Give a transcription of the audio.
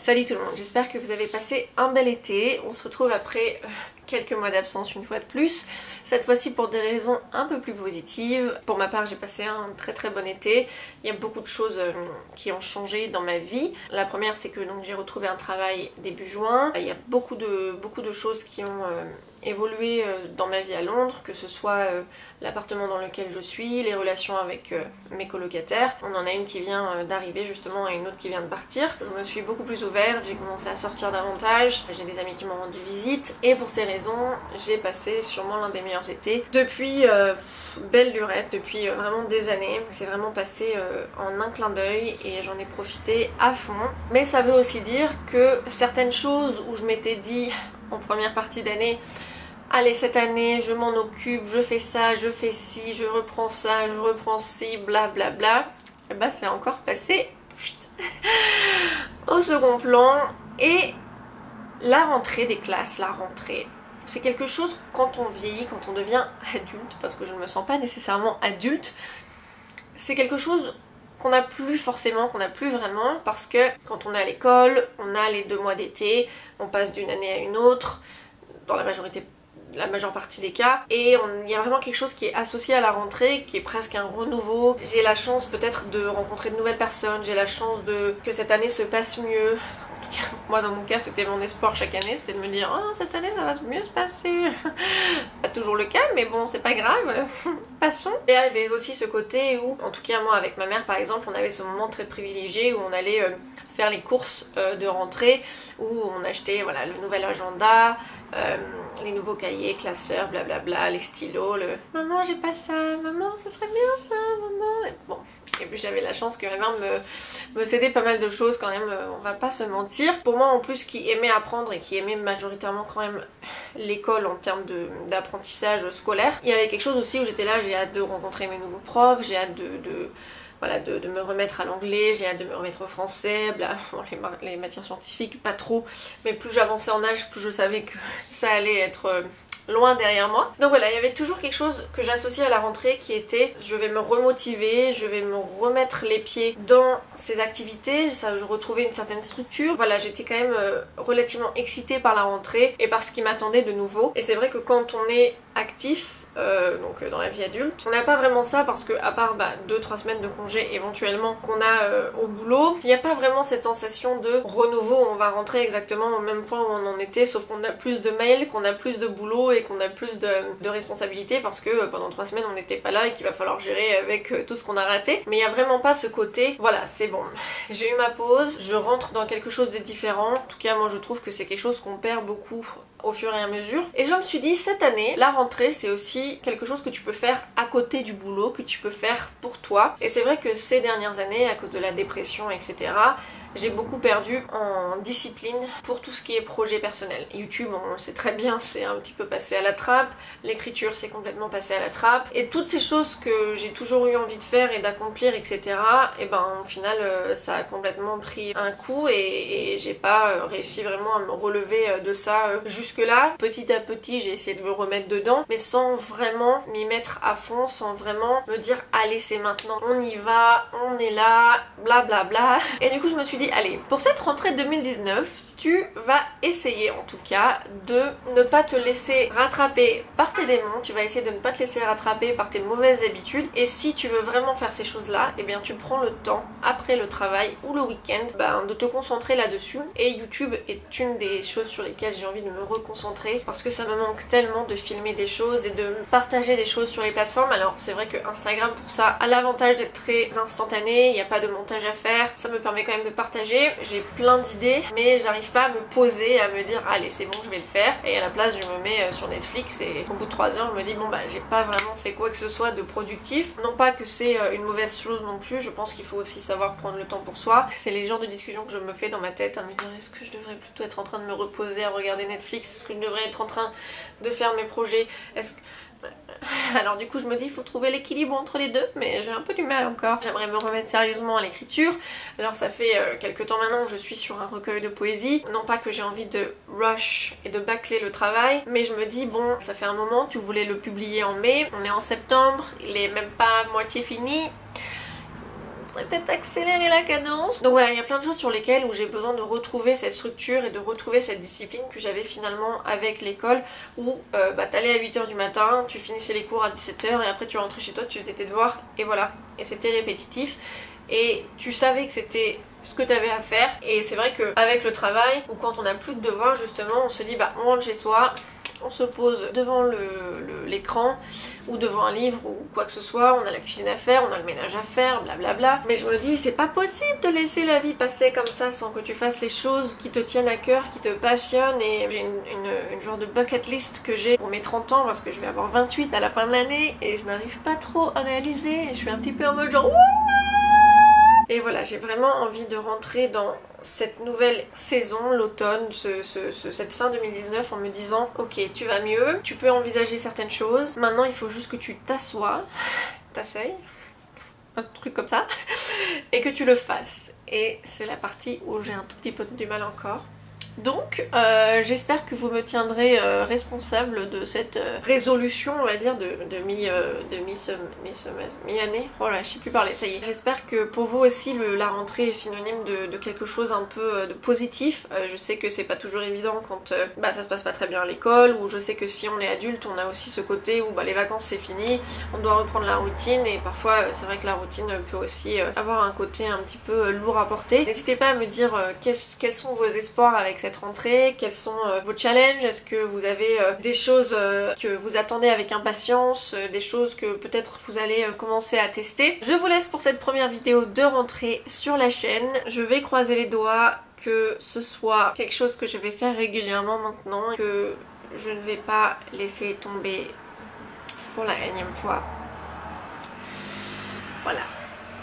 Salut tout le monde, j'espère que vous avez passé un bel été. On se retrouve après quelques mois d'absence une fois de plus. Cette fois-ci pour des raisons un peu plus positives. Pour ma part, j'ai passé un très bon été. Il y a beaucoup de choses qui ont changé dans ma vie. La première, c'est que donc j'ai retrouvé un travail début juin. Il y a beaucoup de choses qui ont évolué dans ma vie à Londres, que ce soit l'appartement dans lequel je suis, les relations avec mes colocataires. On en a une qui vient d'arriver justement et une autre qui vient de partir. Je me suis beaucoup plus ouverte, j'ai commencé à sortir davantage, j'ai des amis qui m'ont rendu visite et pour ces raisons, j'ai passé sûrement l'un des meilleurs étés depuis belle lurette, depuis vraiment des années. C'est vraiment passé en un clin d'œil et j'en ai profité à fond. Mais ça veut aussi dire que certaines choses où je m'étais dit en première partie d'année, allez cette année je m'en occupe, je fais ça, je fais ci, je reprends ça, je reprends ci, blablabla, bla bla, et bah c'est encore passé au second plan. Et la rentrée des classes, la rentrée, c'est quelque chose quand on vieillit, quand on devient adulte, parce que je ne me sens pas nécessairement adulte, c'est quelque chose qu'on n'a plus forcément, qu'on n'a plus vraiment, parce que quand on est à l'école, on a les 2 mois d'été, on passe d'une année à une autre, dans la majeure partie des cas, et il y a vraiment quelque chose qui est associé à la rentrée, qui est presque un renouveau. J'ai la chance peut-être de rencontrer de nouvelles personnes, j'ai la chance que cette année se passe mieux. En tout cas, moi dans mon cas c'était mon espoir chaque année, c'était de me dire oh cette année ça va mieux se passer. Pas toujours le cas, mais bon c'est pas grave, passons. Et il y avait aussi ce côté où, en tout cas moi avec ma mère par exemple, on avait ce moment très privilégié où on allait faire les courses de rentrée, où on achetait voilà, le nouvel agenda, les nouveaux cahiers, classeurs, blablabla, les stylos, le maman j'ai pas ça, maman ça serait bien ça, maman. Et bon, et puis j'avais la chance que ma mère me cédait pas mal de choses quand même, on va pas se mentir. Pour moi en plus qui aimait apprendre et qui aimait majoritairement quand même l'école en termes d'apprentissage scolaire, il y avait quelque chose aussi où j'étais là, j'ai hâte de rencontrer mes nouveaux profs, j'ai hâte de me remettre à l'anglais, j'ai hâte de me remettre au français, bon, les matières scientifiques pas trop, mais plus j'avançais en âge, plus je savais que ça allait être loin derrière moi. Donc voilà, il y avait toujours quelque chose que j'associais à la rentrée qui était je vais me remotiver, je vais me remettre les pieds dans ces activités, je retrouvais une certaine structure. Voilà, j'étais quand même relativement excitée par la rentrée et par ce qui m'attendait de nouveau. Et c'est vrai que quand on est actif, donc dans la vie adulte, on n'a pas vraiment ça parce que à part 2-3 semaines de congé éventuellement qu'on a au boulot, il n'y a pas vraiment cette sensation de renouveau, on va rentrer exactement au même point où on en était, sauf qu'on a plus de mails, qu'on a plus de boulot et qu'on a plus de responsabilités parce que pendant 3 semaines on n'était pas là et qu'il va falloir gérer avec tout ce qu'on a raté. Mais il n'y a vraiment pas ce côté, voilà c'est bon, j'ai eu ma pause, je rentre dans quelque chose de différent. En tout cas moi je trouve que c'est quelque chose qu'on perd beaucoup au fur et à mesure. Et je me suis dit cette année, la rentrée c'est aussi quelque chose que tu peux faire à côté du boulot, que tu peux faire pour toi. Et c'est vrai que ces dernières années, à cause de la dépression, etc., j'ai beaucoup perdu en discipline pour tout ce qui est projet personnel. YouTube, on le sait très bien, c'est un petit peu passé à la trappe, l'écriture c'est complètement passé à la trappe, et toutes ces choses que j'ai toujours eu envie de faire et d'accomplir, etc., et ben au final ça a complètement pris un coup et j'ai pas réussi vraiment à me relever de ça jusque là. Petit à petit j'ai essayé de me remettre dedans, mais sans vraiment m'y mettre à fond, sans vraiment me dire allez c'est maintenant, on y va, on est là, blablabla. Bla bla. Et du coup je me suis dit allez, pour cette rentrée 2019, tu vas essayer en tout cas de ne pas te laisser rattraper par tes démons, tu vas essayer de ne pas te laisser rattraper par tes mauvaises habitudes, et si tu veux vraiment faire ces choses là, et bien tu prends le temps après le travail ou le week-end de te concentrer là-dessus. Et YouTube est une des choses sur lesquelles j'ai envie de me reconcentrer parce que ça me manque tellement de filmer des choses et de partager des choses sur les plateformes. Alors c'est vrai que Instagram pour ça a l'avantage d'être très instantané, il n'y a pas de montage à faire, ça me permet quand même de partager, j'ai plein d'idées mais j'arrive pas à me poser, à me dire allez c'est bon je vais le faire, et à la place je me mets sur Netflix et au bout de 3 heures je me dis bon j'ai pas vraiment fait quoi que ce soit de productif. Non pas que c'est une mauvaise chose non plus, je pense qu'il faut aussi savoir prendre le temps pour soi. C'est les genres de discussions que je me fais dans ma tête à me dire est-ce que je devrais plutôt être en train de me reposer à regarder Netflix, est-ce que je devrais être en train de faire mes projets, est-ce que... Alors du coup je me dis il faut trouver l'équilibre entre les deux, mais j'ai un peu du mal encore. J'aimerais me remettre sérieusement à l'écriture. Alors ça fait quelques temps maintenant que je suis sur un recueil de poésie. Non pas que j'ai envie de rush et de bâcler le travail, mais je me dis bon ça fait un moment, tu voulais le publier en mai, on est en septembre, il est même pas à moitié fini. faudrait peut-être accélérer la cadence. Donc voilà, il y a plein de choses sur lesquelles où j'ai besoin de retrouver cette structure et de retrouver cette discipline que j'avais finalement avec l'école où t'allais à 8h du matin, tu finissais les cours à 17h et après tu rentrais chez toi, tu faisais tes devoirs et voilà. Et c'était répétitif et tu savais que c'était ce que tu avais à faire. Et c'est vrai qu'avec le travail ou quand on n'a plus de devoirs justement, on se dit on rentre chez soi, on se pose devant l'écran ou devant un livre ou quoi que ce soit, on a la cuisine à faire, on a le ménage à faire, blablabla. Mais je me dis c'est pas possible de laisser la vie passer comme ça sans que tu fasses les choses qui te tiennent à cœur, qui te passionnent. Et j'ai une genre de bucket list que j'ai pour mes 30 ans parce que je vais avoir 28 à la fin de l'année et je n'arrive pas trop à réaliser et je suis un petit peu en mode genre wouah. Et voilà, j'ai vraiment envie de rentrer dans cette nouvelle saison, l'automne, cette fin 2019 en me disant ok, tu vas mieux, tu peux envisager certaines choses, maintenant il faut juste que tu t'asseyes, un truc comme ça, et que tu le fasses. Et c'est la partie où j'ai un tout petit peu du mal encore. Donc j'espère que vous me tiendrez responsable de cette résolution, on va dire, de mi-année. Voilà, je sais plus parler, ça y est. J'espère que pour vous aussi la rentrée est synonyme de quelque chose un peu de positif. Je sais que c'est pas toujours évident quand ça se passe pas très bien à l'école, ou je sais que si on est adulte on a aussi ce côté où les vacances c'est fini, on doit reprendre la routine, et parfois c'est vrai que la routine peut aussi avoir un côté un petit peu lourd à porter. N'hésitez pas à me dire quels sont vos espoirs avec cette rentrée, quels sont vos challenges, est-ce que vous avez des choses que vous attendez avec impatience, des choses que peut-être vous allez commencer à tester. Je vous laisse pour cette première vidéo de rentrée sur la chaîne. Je vais croiser les doigts que ce soit quelque chose que je vais faire régulièrement maintenant, que je ne vais pas laisser tomber pour la énième fois. Voilà.